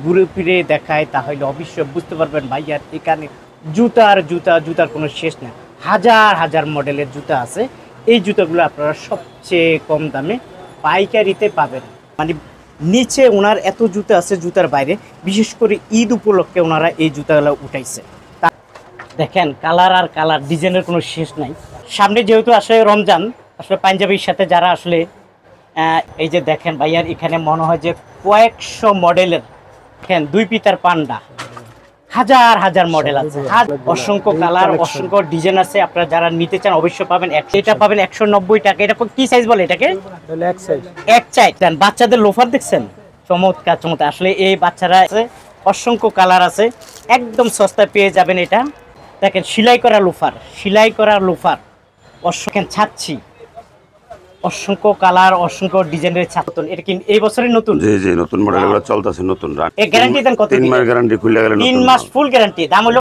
ঘুরে ফিরে দেখায় তাহলে অবশ্যই বুঝতে পারবেন ভাইয়ার এখানে জুতার কোনো শেষ নেই। হাজার হাজার মডেলের জুতা আছে। এই জুতাগুলো আপনারা সবচেয়ে কম দামে পাইকারিতে পাবেন। মানে নিচে ওনার এত জুতা আছে জুতার বাইরে, বিশেষ করে ঈদ উপলক্ষে ওনারা এই জুতাগুলো উঠাইছে। দেখেন কালার আর কালার, ডিজাইনের কোনো শেষ নাই। সামনে যেহেতু আসলে রমজান, আসলে পাঞ্জাবির সাথে যারা আসলে এই যে দেখেন ভাইয়ার এখানে মনে হয় যে কয়েকশো মডেলের, দেখেন দুই পিতার পান্ডা, হাজার হাজার মডেল আছে, অসংখ্য কালার, অসংখ্য ডিজাইন আছে। আপনারা যারা নিতে চান অবশ্যই পাবেন। এটা পাবেন 190 টাকা। এটা কি সাইজ বলে এটাকে? এক সাইজ। দেন বাচ্চাদের লোফার দেখছেন, চমৎকার চমৎকার। আসলে এই বাচ্চারা আছে, অসংখ্য কালার আছে, একদম সস্তায় পেয়ে যাবেন। এটা দেখেন সেলাই করা লোফার, অসংখ্য ছাচ্ছি, অসংখ্য কালার, অসংখ্য ডিজাইনের ছাতন। এটা কি এই বছরের নতুন? জি জি, নতুন মডেলগুলো চলতেছে, নতুন। এই গ্যারান্টি দেন কত? 3 মাস গ্যারান্টি, খুলে গেলে 3 মাস ফুল গ্যারান্টি। দাম হলো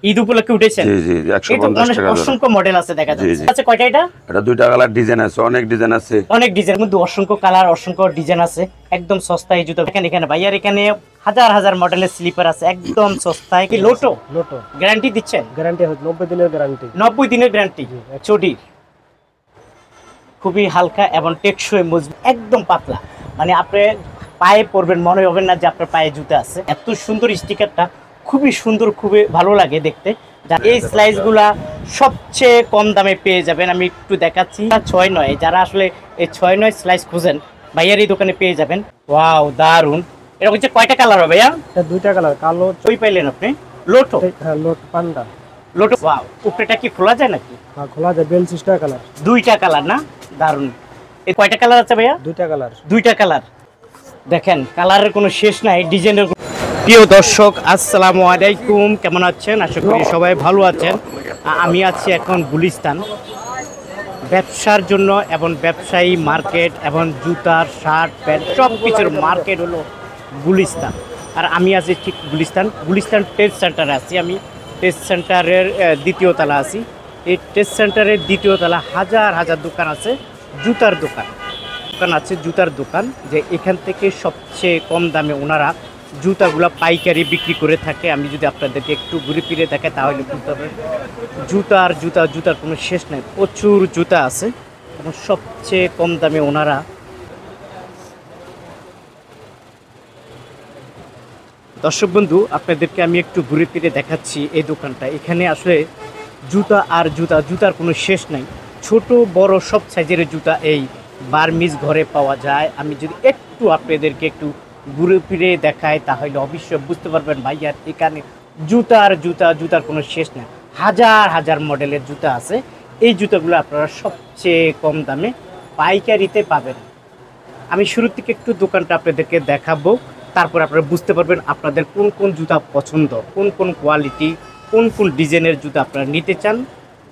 ঈদ উপলক্ষে উঠেছেন? জি জি, 150 টাকা। অসংখ্য মডেল আছে দেখা যাচ্ছে। আচ্ছা কয়টা এটা? এটা দুইটা কালার ডিজাইন আছে, অনেক ডিজাইন আছে, অনেক ডিজাইন, কিন্তু অসংখ্য কালার, অসংখ্য ডিজাইন আছে, একদম সস্তায় এই জুতো। এখানে ভাইয়ার এখানে হাজার হাজার মডেলের স্লিপার আছে, একদম সস্তায়। কি লোটো গ্যারান্টি দিচ্ছেন? গ্যারান্টি 90 দিনের গ্যারান্টি। 90 দিনের গ্যারান্টি। চটির খুবই হালকা এবং টেকসই, মজবুত, একদম পাতলা। মানে আপনি পায়ে পরবেন মনে হবে না যে আপনার পায়ে জুতা আছে। এত সুন্দর স্টিকারটা, খুবই সুন্দর, খুবই ভালো লাগে দেখতে। এই স্লাইসগুলা সবচেয়ে কম দামে পেয়ে যাবেন। আমি একটু দেখাচ্ছি। 6-9 যারা আসলে এই 6-9 স্লাইস খুঁজেন ভাইয়ার এই দোকানে পেয়ে যাবেন। ওয়াও দারুন। এরকম হচ্ছে কয়টা কালার হবে ভাইয়া? দুইটা কালার, কালো। ওই পাইলেন আপনি লোটো? হ্যাঁ, লোট পান্ডা লোটো। ওয়াও, উপরেটা কি খোলা যায় নাকি? হ্যাঁ, খোলা যায়। বেল সিস্টার কালার। দুইটা কালার না? দারুন। এই কয়টা কালার আছে ভাইয়া? দুইটা কালার। দেখেন কালারের কোনো শেষ নাই, ডিজাইনের। প্রিয় দর্শক আসসালামু আলাইকুম, কেমন আছেন? আশা করি সবাই ভালো আছেন। আমি আছি এখন গুলিস্তান, ব্যবসার জন্য এবং ব্যবসায়ী মার্কেট এবং জুতার, শার্ট, প্যান্ট সব কিছুর মার্কেট হলো গুলিস্তান। আর আমি আছি ঠিক গুলিস্তান টেস্ট সেন্টারে আছি। আমি টেস্ট সেন্টারের দ্বিতীয় তলা আছি। এই টেস্ট সেন্টারের দ্বিতীয় তলা হাজার হাজার দোকান আছে, জুতার দোকান আছে, জুতার দোকান। যে এখান থেকে সবচেয়ে কম দামে ওনারা জুতাগুলো পাইকারি বিক্রি করে থাকে। আমি যদি আপনাদেরকে একটু ঘুরে ফিরে দেখাই তাহলে বুঝতে পারবেন জুতার কোনো শেষ নেই। প্রচুর জুতা আছে এবং সবচেয়ে কম দামে ওনারা। দর্শক বন্ধু, আপনাদেরকে আমি একটু ঘুরে ফিরে দেখাচ্ছি এই দোকানটা। এখানে আসলে জুতার কোনো শেষ নাই। ছোট বড় সব সাইজের জুতা এই বার্মিজ ঘরে পাওয়া যায়। আমি যদি একটু আপনাদেরকে একটু ঘুরে ফিরে দেখাই তাহলে অবশ্যই বুঝতে পারবেন ভাইয়ার এখানে জুতার কোনো শেষ নেই। হাজার হাজার মডেলের জুতা আছে। এই জুতাগুলো আপনারা সবচেয়ে কম দামে পাইকারিতে পাবেন। আমি শুরু থেকে একটু দোকানটা আপনাদেরকে দেখাবো, তারপর আপনারা বুঝতে পারবেন আপনাদের কোন কোন জুতা পছন্দ, কোন কোন কোয়ালিটি, কোন কোন ডিজাইনের জুতা আপনারা নিতে চান।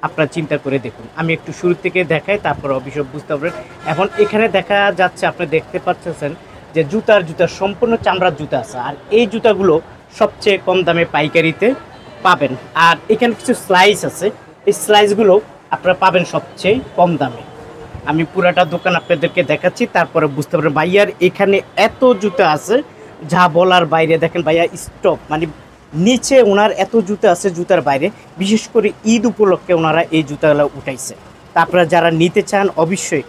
আপনারা চিন্তা করে দেখুন। আমি একটু শুরু থেকে দেখাই, তারপর অবশ্যই বুঝতে পারবেন। এখন এখানে দেখা যাচ্ছে, আপনি দেখতে পাচ্ছেন যে জুতার সম্পূর্ণ চামড়ার জুতা আছে। আর এই জুতাগুলো সবচেয়ে কম দামে পাইকারিতে পাবেন। আর এখানে কিছু স্লাইস আছে, এই স্লাইসগুলো আপনারা পাবেন সবচেয়ে কম দামে। আমি পুরাটা দোকান আপনাদেরকে দেখাচ্ছি, তারপরে বুঝতে পারবেন। ভাইয়ার এখানে এত জুতা আছে যা বলার বাইরে। দেখেন ভাইয়া স্টক, মানে নিচে ওনার এত জুতা আছে জুতার বাইরে, বিশেষ করে ঈদ উপলক্ষে ওনারা এই জুতাগুলো উঠাইছে। তা আপনারা যারা নিতে চান অবশ্যই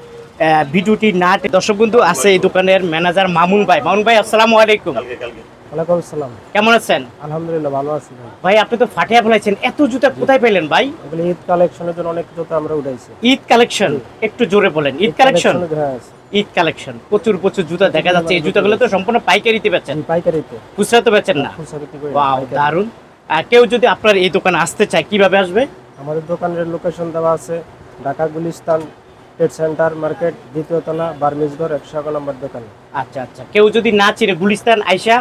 ভিডিওটি না। দর্শক বন্ধু আছে এই দোকানের ম্যানেজার মামুন ভাই। আসসালামু আলাইকুম। ওয়ালাইকুম আসসালাম। কেমন আছেন? আলহামদুলিল্লাহ, ভালো আছি ভাই। আপনি তো ফাটিয়া ফেলাইছেন, এত জুতা কোথায় পেলেন ভাই? এগুলো ঈদ কালেকশনের জন্য অনেক জুতা আমরা উঠাইছি। ঈদ কালেকশন একটু জোরে বলেন। ঈদ কালেকশন, ঈদ কালেকশন, প্রচুর জুতা দেখা যাচ্ছে। এই জুতাগুলো তো সম্পূর্ণ পাইকারিতে বেচেন? পাইকারিতে, খুচরা তো বেচেন না? ওয়াও দারুন। কেউ যদি আপনার এই দোকানে আসতে চায় কিভাবে আসবে? আমাদের দোকানের লোকেশন দেওয়া আছে, Dhaka Gulistan test centre market, দ্বিতীয় তলা, বার্মিজগড়, 111 নম্বর দোকান। আচ্ছা। কেউ যদি না চিনে গুলিস্তান আইসা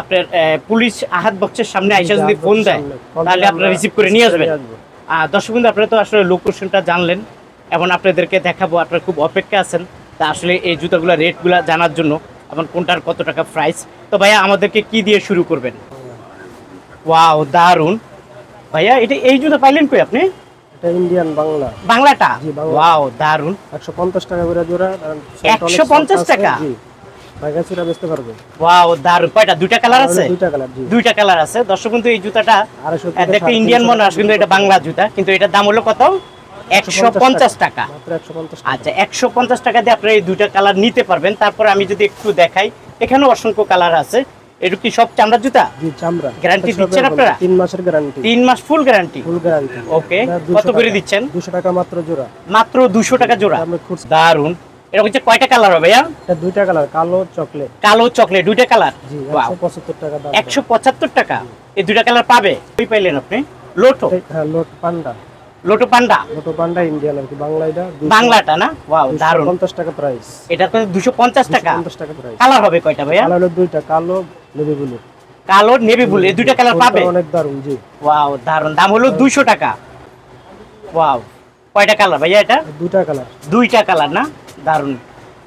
আপনার পুলিশ আহাত বক্সের সামনে আইসা যদি ফোন দেয় তাহলে আপনারা রিসিভ করে নিয়ে আসবেন। দর্শক বন্ধু, আপনারা তো আসলে লোকেশনটা জানলেন, এবং আপনাদেরকে দেখাবো। আপনারা খুব অপেক্ষা আছেন তা আসলে এই জুতাগুলো রেটগুলো জানার জন্য, এবং কোনটার কত টাকা প্রাইস। তো ভাইয়া আমাদেরকে কি দিয়ে শুরু করবেন? ওয়াও দারুন। ভাইয়া এই জুতা পাইলেন কই আপনি? এটা ইন্ডিয়ান বাংলাটা? ওয়াও দারুন। 150 টাকা করে জোড়া। 150 টাকা? পাইকারি চুরা বেচতে পারবে। ওয়াও, দারুণ। কয়টা? দুইটা কালার আছে? দুইটা কালার, জি। দুইটা কালার আছে। দর্শক কিন্তু এই জুতাটা 250 থেকে দেখতে ইন্ডিয়ান মনে হয়, কিন্তু এটা বাংলা জুতা। কিন্তু এটার দাম হলো কত? 150 টাকা। মাত্র 150 টাকা। আচ্ছা, 150 টাকা দিয়ে আপনারা এই দুইটা কালার নিতে পারবেন। তারপরে আমি যদি একটু দেখাই, এখানেও অসংখ্য কালার আছে। এটা কি সব চামড়ার জুতা? জি, চামড়া। গ্যারান্টি দিচ্ছেন আপনারা? 3 মাসের গ্যারান্টি। 3 মাস full guarantee. Full guarantee. Okay, কত করে দিচ্ছেন? 200 টাকা মাত্র জোড়া। মাত্র 200 টাকা জোড়া। আমি খুঁজছি। দারুন। এটা হচ্ছে কয়টা কালার হবে ভাইয়া? এটা দুইটা কালার, কালো চকলেট। কালো চকলেট, দুইটা কালার। জি, ওয়াও, 175 টাকা দাম। 175 টাকা। এই দুইটা কালার পাবে। কই পাইলেন আপনি? লোটো। হ্যাঁ, লোট পান্ডা। লোটো পান্ডা। লোটো পান্ডা ইন্ডিয়ান আর কি, বাংলা এটা। বাংলাটা না? ওয়াও, দারুন। 250 টাকা প্রাইস। এটা তো 250 টাকা। 250 টাকা প্রাইস। কালার হবে কয়টা ভাইয়া? কালার হলো দুইটা, কালো নেভি ব্লু। কালো নেভি ব্লু, এই দুইটা কালার পাবে। অনেক দারুন, জি। ওয়াও, দারুন। দাম হলো 200 টাকা। ওয়াও, কয়টা কালার ভাইয়া এটা? দুইটা কালার। দুইটা কালার না? দারুন।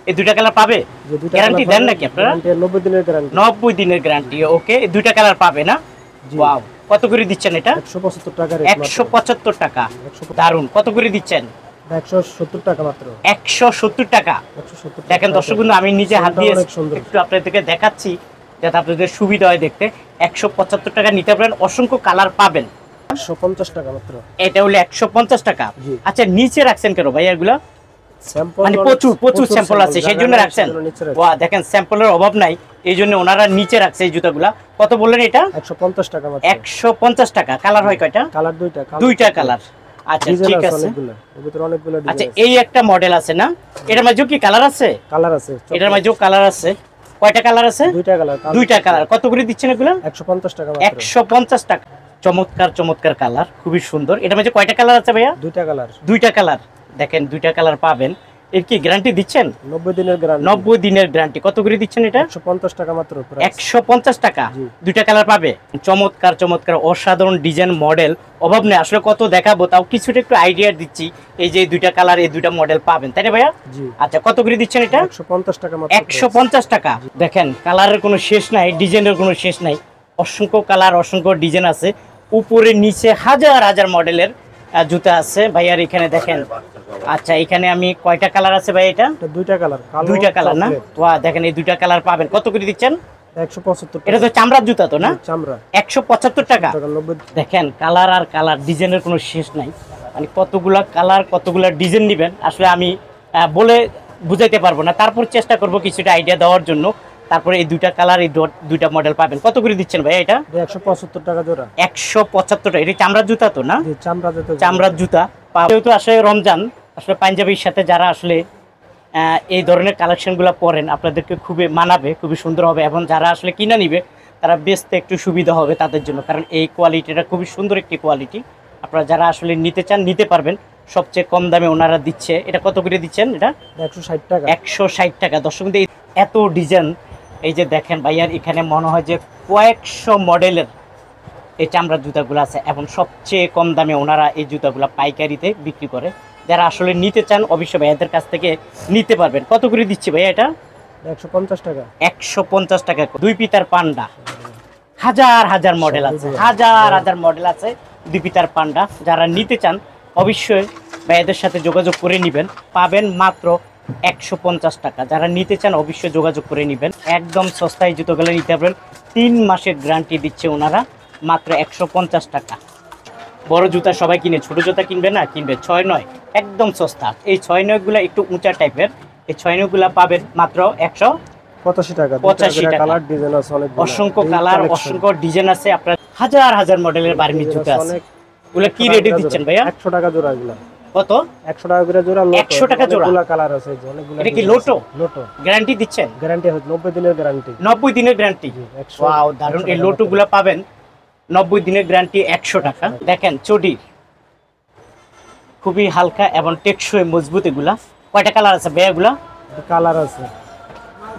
এই দুইটা কালার পাবে? যে দুইটা গ্যারান্টি কালার দেন পাবেন, নাকি আপনারা? গ্যারান্টি 90 দিনের গ্যারান্টি। 90 দিনের গ্যারান্টি। ওকে, এই দুইটা কালার পাবে না? জি। ওয়াও, কত করে দিচ্ছেন এটা? 175 টাকা রেট মাত্র। 175 টাকা। 175 দারুন। কত করে দিচ্ছেন? 170 টাকা মাত্র। 170 টাকা। 170 টাকা। দেখেন দর্শক বন্ধু, আমি নিজে হাত দিয়ে অনেক সুন্দর। একটু আপনাদেরকে দেখাচ্ছি যাতে আপনাদের সুবিধা হয় দেখতে। 175 টাকা নিতে পারেন, অসংখ্য কালার পাবেন। 150 টাকা মাত্র। এটা হলো 150 টাকা। জি। আচ্ছা, নিচে রাখছেন কেন ভাই এগুলা? স্যাম্পল মানে প্রচুর স্যাম্পল আছে, সেই জন্য রাখছেন। ওয়া, দেখেন স্যাম্পলের অভাব নাই, এই জন্য ওনারা নিচে রাখছে এই জুতাগুলা। কত বললেন এটা? 150 টাকা মাত্র। 150 টাকা। কালার হয় কয়টা? কালার দুইটা। দুইটা কালার। আচ্ছা, ঠিক আছে। অনেকগুলো, এর ভিতরে অনেকগুলো আচ্ছা, ডিজাইন এই একটা মডেল আছে না? এটার মাঝেও কি কালার আছে? কালার আছে। এটার মাঝেও কালার আছে। কয়টা কালার আছে? দুইটা কালার। দুইটা কালার। কত করে দিচ্ছেন এগুলা? 150 টাকা মাত্র। 150 টাকা। চমৎকার চমৎকার কালার, খুবই সুন্দর। এটার মাঝে কয়টা কালার আছে ভাইয়া? দুইটা কালার। দুইটা কালার। দেখেন, দুইটা কালার পাবেন। এর কি গ্যারান্টি দিচ্ছেন? 90 দিনের গ্যারান্টি। 90 দিনের গ্যারান্টি। কত করে দিচ্ছেন এটা? 150 টাকা মাত্র প্রাইস। 150 টাকা। জি। দুইটা কালার পাবে। চমৎকার চমৎকার অসাধারণ ডিজাইন মডেল, অভাব নেই। আসলে কত দেখাবো, তাও কিছুটা একটু আইডিয়া দিচ্ছি। এই যে দুইটা কালার, এই দুইটা মডেল পাবেন, তাই না ভাইয়া? জি। আচ্ছা, কত করে দিচ্ছেন এটা? 150 টাকা মাত্র। 150 টাকা। দেখেন, কালারের কোনো শেষ নাই, ডিজাইনের কোনো শেষ নাই। অসংখ্য কালার, অসংখ্য ডিজাইন আছে। উপরে নিচে হাজার হাজার মডেলের জুতা আছে ভাইয়ার এখানে। দেখেন, আচ্ছা, এখানে আমি কয়টা কালার আছে ভাই? এটা এটা দুইটা কালার, কালো দুইটা কালার না? চকলেট। ওয়া, দেখেন, এই দুইটা কালার পাবেন। কত করে দিচ্ছেন? 175 এটা তো চামড়ার জুতা তো না? চামড়া। 175 টাকা। 90। দেখেন, কালার আর কালার, ডিজাইনের কোনো শেষ নাই। মানে কতগুলা কালার, কতগুলা ডিজাইন নেবেন, আসলে আমি বলে বুঝাইতে পারবো না। তারপর চেষ্টা করব কিছুটা আইডিয়া দেওয়ার জন্য। তারপরে এই দুইটা কালার, এই দুইটা মডেল পাবেন। কত করে দিচ্ছেন ভাই এটা? 175 টাকা জোড়া। 175 টাকা। এটা চামড়ার জুতা তো না? জি, চামড়া জুতা। চামড়ার জুতা। যেহেতু আসলে রমজান, আসলে পাঞ্জাবির সাথে যারা আসলে এই ধরনের কালেকশনগুলো পরেন, আপনাদেরকে খুবই মানাবে, খুবই সুন্দর হবে। এবং যারা আসলে কিনা নিবে, তারা বেচতে একটু সুবিধা হবে তাদের জন্য, কারণ এই কোয়ালিটিটা খুবই সুন্দর একটি কোয়ালিটি। আপনারা যারা আসলে নিতে চান, নিতে পারবেন। সবচেয়ে কম দামে ওনারা দিচ্ছে। এটা কত করে দিচ্ছেন? এটা 160 টাকা। 160 টাকা। দর্শক, এত ডিজাইন, এই যে দেখেন ভাইয়ার এখানে মনে হয় যে কয়েকশো মডেলের এই চামড়ার জুতাগুলো আছে, এবং সবচেয়ে কম দামে ওনারা এই জুতাগুলো পাইকারিতে বিক্রি করে। যারা আসলে নিতে চান, অবশ্যই ভাইয়াদের কাছ থেকে নিতে পারবেন। কত করে দিচ্ছি ভাইয়া এটা? 150 টাকা। 150 টাকা। দুই পিতার পান্ডা, হাজার হাজার মডেল আছে, হাজার হাজার মডেল আছে দুই পিতার পান্ডা। যারা নিতে চান, অবশ্যই ভাইয়াদের সাথে যোগাযোগ করে নেবেন। পাবেন মাত্র 150 টাকা। যারা নিতে চান, অবশ্যই যোগাযোগ করে নেবেন। একদম সস্তায় জুতোগুলো নিতে পারবেন। 3 মাসের গ্যারান্টি দিচ্ছে ওনারা, মাত্র 150 টাকা। বড় জুতা সবাই কিনে, ছোট জুতা কিনবে না, কিনবে 6-9, একদম সস্তা। এই 6-9 গুলা একটু উঁচা টাইপের, এই 6-9 গুলা পাবেন মাত্র 85 টাকা। 85 টাকা। কালার ডিজাইন আছে অনেক। অসংখ্য কালার, অসংখ্য ডিজাইন আছে। আপনার হাজার হাজার মডেলের বার্মিজ জুতা আছে। ওগুলা কি রেটে দিচ্ছেন ভাইয়া? 100 টাকা জোড়া এগুলা। কত? 100 টাকা করে জোড়া। 100 টাকা জোড়া। অনেকগুলা কালার আছে, অনেকগুলা। এটা কি লোটো? লোটো। গ্যারান্টি দিচ্ছেন? গ্যারান্টি আছে 90 দিনের গ্যারান্টি। 90 দিনের গ্যারান্টি। 100। ওয়াও, দারুন। এই লোটোগুলো পাবেন 90 দিনের গ্যারান্টি, 100 টাকা। দেখেন, চটি খুবই হালকা এবং টেকসই, মজবুত। এগুলা কয়টা কালার আছে ভাইয়া? এগুলা কালার আছে।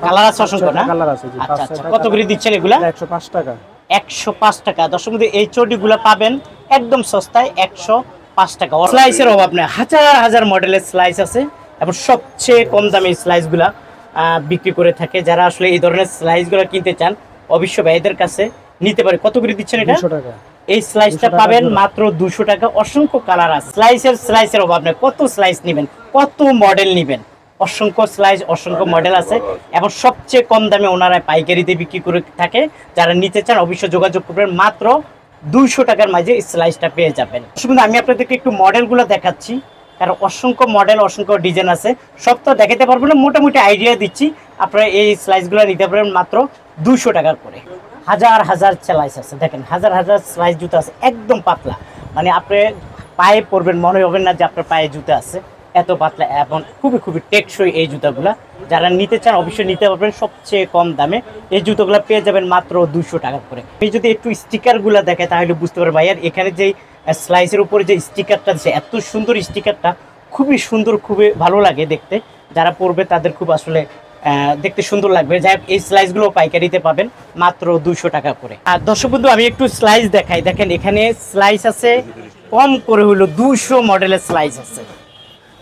কালার আছে অসংখ্য না? কালার আছে, জি। আচ্ছা আচ্ছা, কত করে দিচ্ছেন এগুলা? 105 টাকা। 105 টাকা। দর্শক, এই চটিগুলো পাবেন একদম সস্তায়, 105 টাকা। স্লাইসের অভাব নেই, হাজার হাজার মডেলের স্লাইস আছে, এবং সবচেয়ে কম দামে স্লাইসগুলা বিক্রি করে থাকে। যারা আসলে এই ধরনের স্লাইসগুলো কিনতে চান, অবশ্যই ভাইদের কাছে নিতে পারে। কত করে দিচ্ছেন এটা? 200 টাকা। এই স্লাইসটা পাবেন মাত্র 200 টাকা। অসংখ্য কালার আছে। স্লাইসের অভাব নেই। কত স্লাইস নেবেন, কত মডেল নেবেন, অসংখ্য স্লাইস, অসংখ্য মডেল আছে এবং সবচেয়ে কম দামে ওনারা পাইকারিতে বিক্রি করে থাকে। যারা নিতে চান অবশ্যই যোগাযোগ করবেন, মাত্র 200 টাকার মাঝে স্লাইসটা পেয়ে যাবেন। শুধু আমি আপনাদেরকে একটু মডেলগুলো দেখাচ্ছি, কারণ অসংখ্য মডেল, অসংখ্য ডিজাইন আছে, সব তো দেখাতে পারবো না, মোটামুটি আইডিয়া দিচ্ছি। আপনারা এই স্লাইসগুলো নিতে পারবেন মাত্র 200 টাকার করে। হাজার হাজার স্লাইস আছে, দেখেন হাজার হাজার স্লাইস জুতা আছে, একদম পাতলা, মানে আপনি পায়ে পরবেন মনে হবে না যে আপনার পায়ে জুতা আছে, এত পাতলা এবং খুবই খুবই টেকসই এই জুতাগুলা। যারা নিতে চান অবশ্যই নিতে পারবেন সবচেয়ে কম দামে। এই জুতোগুলো পেয়ে যাবেন মাত্র 200 টাকা করে। আমি যদি একটু স্টিকারগুলো দেখে তাহলে বুঝতে পারবেন ভাই, আর এখানে যে স্লাইসের উপরে যে স্টিকারটা আছে, এত সুন্দর স্টিকারটা, খুবই সুন্দর, খুবই ভালো লাগে দেখতে। যারা পরবে তাদের খুব আসলে দেখতে সুন্দর লাগবে। যাই হোক, এই স্লাইসগুলো পাইকারিতে পাবেন মাত্র 200 টাকা করে। আর দর্শক বন্ধু, আমি একটু স্লাইস দেখাই। দেখেন এখানে স্লাইস আছে কম করে হলো 200 মডেলের স্লাইস আছে,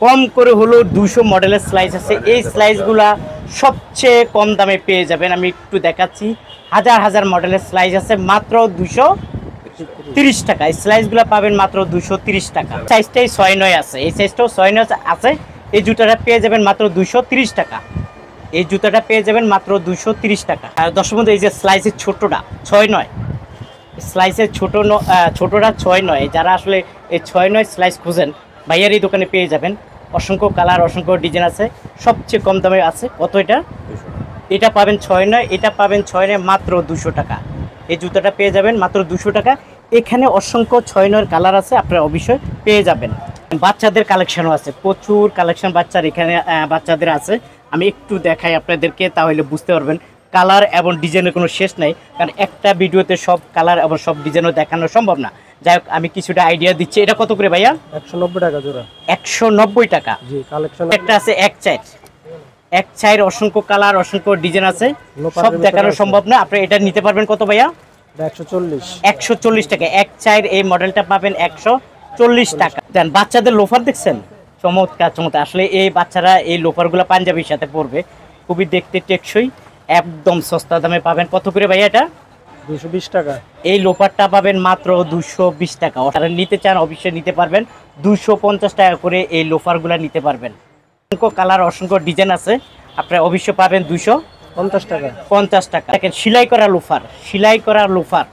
কম করে হলো 200 মডেলের স্লাইস আছে। এই স্লাইসগুলা সবচেয়ে কম দামে পেয়ে যাবেন। আমি একটু দেখাচ্ছি, হাজার হাজার মডেলের স্লাইস আছে, মাত্র 230 টাকা। এই স্লাইসগুলো পাবেন মাত্র 230 টাকা। সাইজটাই 6-9 আছে, এই সাইজটাও 6-9 আছে। এই জুতাটা পেয়ে যাবেন মাত্র 230 টাকা। এই জুতাটা পেয়ে যাবেন মাত্র 230 টাকা। আর দর্শক বন্ধু, এই যে স্লাইসের ছোটটা 6-9, স্লাইসের ছোটটা 6-9, যারা আসলে এই 6-9 স্লাইস খুঁজেন ভাইয়ার এই দোকানে পেয়ে যাবেন। অসংখ্য কালার, অসংখ্য ডিজাইন আছে, সবচেয়ে কম দামে আছে। কত এটা? এটা পাবেন 6-9, এটা পাবেন 6-9 মাত্র 200 টাকা। এই জুতাটা পেয়ে যাবেন মাত্র 200 টাকা। এখানে অসংখ্য 6-9 কালার আছে, আপনারা অবশ্যই পেয়ে যাবেন। বাচ্চাদের কালেকশনও আছে, প্রচুর কালেকশন বাচ্চার এখানে বাচ্চাদের আছে। আমি একটু দেখাই আপনাদেরকে, তাহলে বুঝতে পারবেন। কালার এবং ডিজাইনের কোনো শেষ নাই, কারণ একটা ভিডিওতে সব কালার এবং সব ডিজাইনও দেখানো সম্ভব না। যাই হোক, আমি কিছুটা আইডিয়া দিচ্ছি। এটা কত করে ভাইয়া? 190 টাকা জোড়া। 190 টাকা। জি, কালেকশন একটা আছে এক চাইর অসংখ্য কালার, অসংখ্য ডিজাইন আছে, সব দেখানো সম্ভব না। আপনি এটা নিতে পারবেন কত ভাইয়া? 140। 140 টাকা। এক চাইর এই মডেলটা পাবেন 140 টাকা। দেন বাচ্চাদের লোফার দেখছেন, চমৎকার চমৎকার। আসলে এই বাচ্চারা এই লোফারগুলো পাঞ্জাবির সাথে পরবে, খুবই দেখতে টেকসই, একদম সস্তা দামে পাবেন। কত করে ভাইয়া এটা? 220 টাকা। এই লোফারটা পাবেন মাত্র 220 টাকা। যারা নিতে চান অবশ্যই নিতে পারবেন, 250 টাকা করে এই লোফারগুলো নিতে পারবেন। অসংখ্য কালার, অসংখ্য ডিজাইন আছে, আপনারা অবশ্যই পাবেন 250 টাকা। 50 টাকা। দেখেন সেলাই করা লোফার,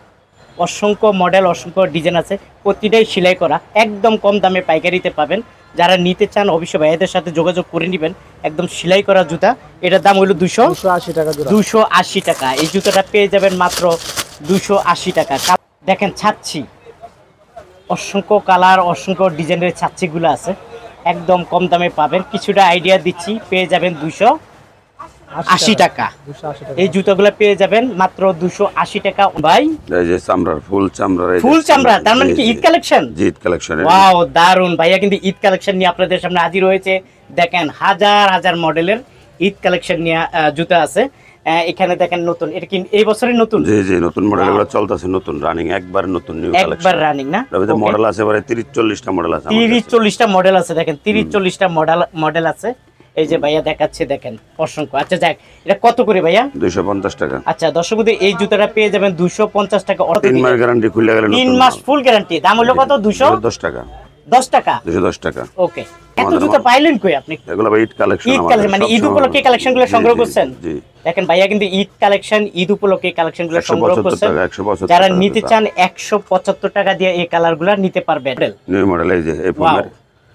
অসংখ্য মডেল, অসংখ্য ডিজাইন আছে, প্রতিটাই সেলাই করা, একদম কম দামে পাইকারিতে পাবেন। যারা নিতে চান অবশ্যই ভাইয়াদের সাথে যোগাযোগ করে নেবেন। একদম সেলাই করা জুতা, এটার দাম হলো 280 টাকা জোড়া। 280 টাকা। এই জুতাটা পেয়ে যাবেন মাত্র 280 টাকা। দেখেন ছাচ্ছি, অসংখ্য কালার, অসংখ্য ডিজাইনের ছাচ্ছিগুলো আছে, একদম কম দামে পাবেন। কিছুটা আইডিয়া দিচ্ছি, পেয়ে যাবেন 280 টাকা। 280 টাকা। এই জুতাগুলো পেয়ে যাবেন মাত্র 280 টাকা। ভাই এই যে চামড়ার ফুল চামড়া, তার মানে কি ঈদ কালেকশন? জি, ঈদ কালেকশন। ওয়াও, দারুন। ভাইয়া কিন্তু ঈদ কালেকশন নিয়ে আপনাদের সামনে হাজির হয়েছে। দেখেন হাজার হাজার মডেলের ঈদ কালেকশন নিয়ে জুতা আছে। এখানে দেখেন নতুন, এটা কি এই বছরের নতুন? জি জি, নতুন মডেল গুলো চলতেছে, নতুন রানিং, একবার নতুন নিউ কালেকশন, একবার রানিং না? রবিতে মডেল আছে এবারে 30-40টা মডেল আছে, 30-40টা মডেল আছে। দেখেন 30-40টা মডেল আছে। এই যে ভাইয়া দেখাচ্ছে, দেখেন অসংখ্য। আচ্ছা যাক, এটা কত করে ভাইয়া? 250 টাকা। আচ্ছা দর্শক বন্ধু, এই জুতাটা পেয়ে যাবেন 250 টাকা। 3 মাস গ্যারান্টি, খুলে গেলে 3 মাস ফুল গ্যারান্টি। দাম হলো কত? 210 টাকা। 10 টাকা। 210 টাকা। ওকে। এত জুতা পাইলেন কই আপনি? এগুলো ভাই ঈদ কালেকশন, ঈদ কালেকশন মানে ঈদ উপলক্ষে কালেকশনগুলো সংগ্রহ করছেন? জি। দেখেন ভাইয়া কিন্তু ঈদ কালেকশন, ঈদ উপলক্ষে কালেকশনগুলো সংগ্রহ করছেন। 175 যারা নিতে চান 175 টাকা দিয়ে এই কালারগুলো নিতে পারবেন। নিউ মডেল, এই যে এই ফোনের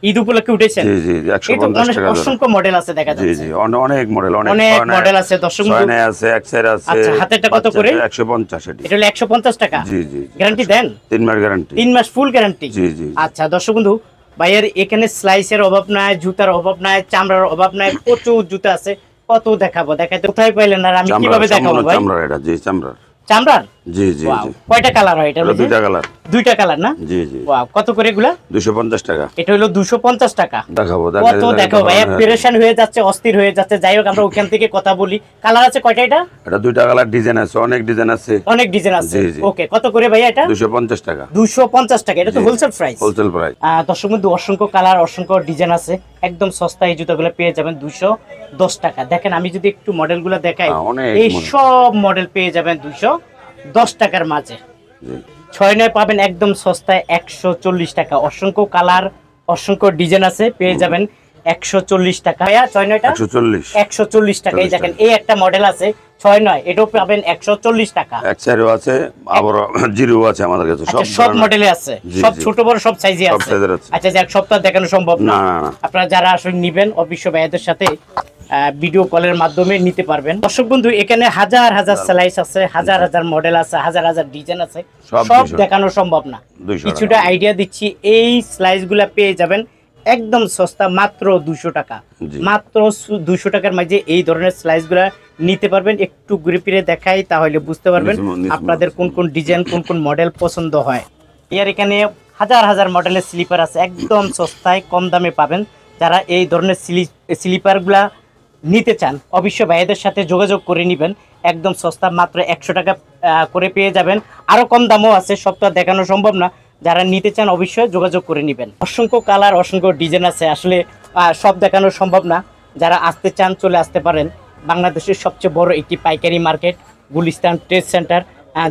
ঈদ উপলক্ষে উঠেছেন? জি জি, 150 টাকা। অসংখ্য মডেল আছে দেখা জি যাচ্ছে। জি, অনেক মডেল, অনেক মডেল আছে। দর্শক ছয়নে আছে, এক্সের আছে। আচ্ছা, হাতেরটা কত করে? 150 এটি। এটা হলো 150 টাকা। জি জি। গ্যারান্টি দেন? 3 মাস গ্যারান্টি। 3 মাস ফুল গ্যারান্টি। জি জি। আচ্ছা দর্শক বন্ধু, ভাইয়ের এখানে স্লাইসের অভাব নাই, জুতার অভাব নাই, চামড়ার অভাব নাই, প্রচুর জুতা আছে। কত দেখাবো, দেখাইতে কোথায় পাইলেন আর আমি কিভাবে দেখাবো ভাই? চামড়ার, এটা জি চামড়ার। চামড়ার? জি জি ওয়াও, জি। কয়টা কালার হয় এটা? দুইটা কালার। দুইটা কালার না? জি জি। ওয়াও, কত করে এগুলা? 250 টাকা। এটা হলো 250 টাকা। দেখাবো কত দেখো ভাইয়া, পেরেশান হয়ে যাচ্ছে, অস্থির হয়ে যাচ্ছে। যাই হোক, আমরা ওখান থেকে কথা বলি। কালার আছে কয়টা এটা? এটা দুইটা কালার, ডিজাইন আছে, অনেক ডিজাইন আছে, অনেক ডিজাইন আছে। জি, জি। ওকে, কত করে ভাইয়া এটা? 250 টাকা। 250 টাকা। এটা তো জি। Wholesale price. Wholesale price. দর্শক বন্ধু, অসংখ্য কালার, অসংখ্য ডিজাইন আছে, একদম সস্তা। এই জুতাগুলো পেয়ে যাবেন 210 টাকা। দেখেন আমি যদি একটু মডেলগুলো দেখাই, অনেক এই model। সব মডেল পেয়ে যাবেন 210 টাকার মাঝে। জি। 6-9 পাবেন একদম সস্তায় 140 টাকা। অসংখ্য কালার, অসংখ্য ডিজাইন আছে, পেয়ে যাবেন 140 টাকা। ভাইয়া 6-9টা 140 140 টাকা। এই 40 দেখেন এই একটা মডেল আছে 6-9, এটাও পাবেন 140 টাকা। এক্সারও আছে, আবার জিরো আছে আমাদের কাছে, আচ্ছা, সব মডেলে আছে, জি, সব জি। ছোট বড় সব সাইজে সব আছে। সাইজের আছে। আচ্ছা, এক সপ্তাহ দেখানো সম্ভব না। না, না, না। আপনারা যারা আসলে নিবেন অবশ্যই ভাইয়াদের সাথে ভিডিও কলের মাধ্যমে নিতে পারবেন। দর্শক বন্ধু, এখানে হাজার হাজার স্লাইস আছে, হাজার হাজার মডেল আছে, হাজার হাজার ডিজাইন আছে, সব সব 200 দেখানো সম্ভব না। 200 কিছুটা টাকা। আইডিয়া দিচ্ছি, এই স্লাইসগুলো পেয়ে যাবেন একদম সস্তা, মাত্র 200 টাকা। জি। মাত্র 200 টাকার মাঝে এই ধরনের স্লাইসগুলো নিতে পারবেন। একটু ঘুরে ফিরে দেখাই, তাহলে বুঝতে পারবেন নিচে আপনাদের কোন কোন ডিজাইন, কোন কোন মডেল পছন্দ হয়। এর এখানে হাজার হাজার মডেলের স্লিপার আছে, একদম সস্তায় কম দামে পাবেন। যারা এই ধরনের স্লিপারগুলা নিতে চান অবশ্যই ভাইয়াদের সাথে যোগাযোগ করে নেবেন, একদম সস্তা, মাত্র 100 টাকা করে পেয়ে যাবেন। আরও কম দামও আছে, সব তো আর দেখানো সম্ভব না। যারা নিতে চান অবশ্যই যোগাযোগ করে নেবেন। অসংখ্য কালার, অসংখ্য ডিজাইন আছে, আসলে সব দেখানো সম্ভব না। যারা আসতে চান চলে আসতে পারেন। বাংলাদেশের সবচেয়ে বড় একটি পাইকারি মার্কেট গুলিস্তান ট্রেড সেন্টার,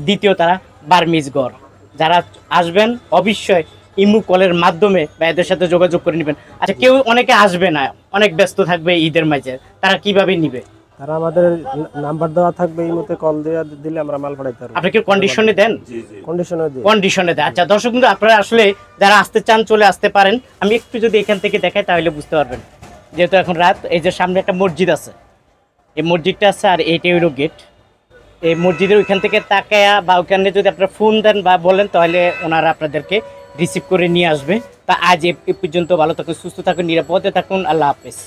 দ্বিতীয় তারা বার্মিজগড়। যারা আসবেন অবশ্যই ইমু কলের মাধ্যমে ভাইয়াদের সাথে যোগাযোগ করে নেবেন। আচ্ছা, কেউ অনেকে আসবে না, অনেক ব্যস্ত থাকবে ঈদের মাঝে, তারা কিভাবে নিবে? তারা আমাদের নাম্বার দেওয়া থাকবে, এই মতে কল দিয়ে দিলে আমরা মাল পাঠাইতে পারবো। আপনি কি কন্ডিশনে দেন? কন্ডিশনে দিই। কন্ডিশনে দেয়। আচ্ছা দর্শক বন্ধু, আপনারা আসলে যারা আসতে চান চলে আসতে পারেন। আমি একটু যদি এখান থেকে দেখাই তাহলে বুঝতে পারবেন। যেহেতু এখন রাত, এই যে সামনে একটা মসজিদ আছে, এই মসজিদটা আছে, আর এইটাই হলো গেট। এই মসজিদের ওইখান থেকে তাকায়া বা ওখানে যদি আপনারা ফোন দেন বা বলেন, তাহলে ওনারা আপনাদেরকে রিসিভ করে নিয়ে আসবে। তা আজ এ পর্যন্ত, ভালো থাকুন, সুস্থ থাকুন, নিরাপদে থাকুন, আল্লাহ হাফেজ।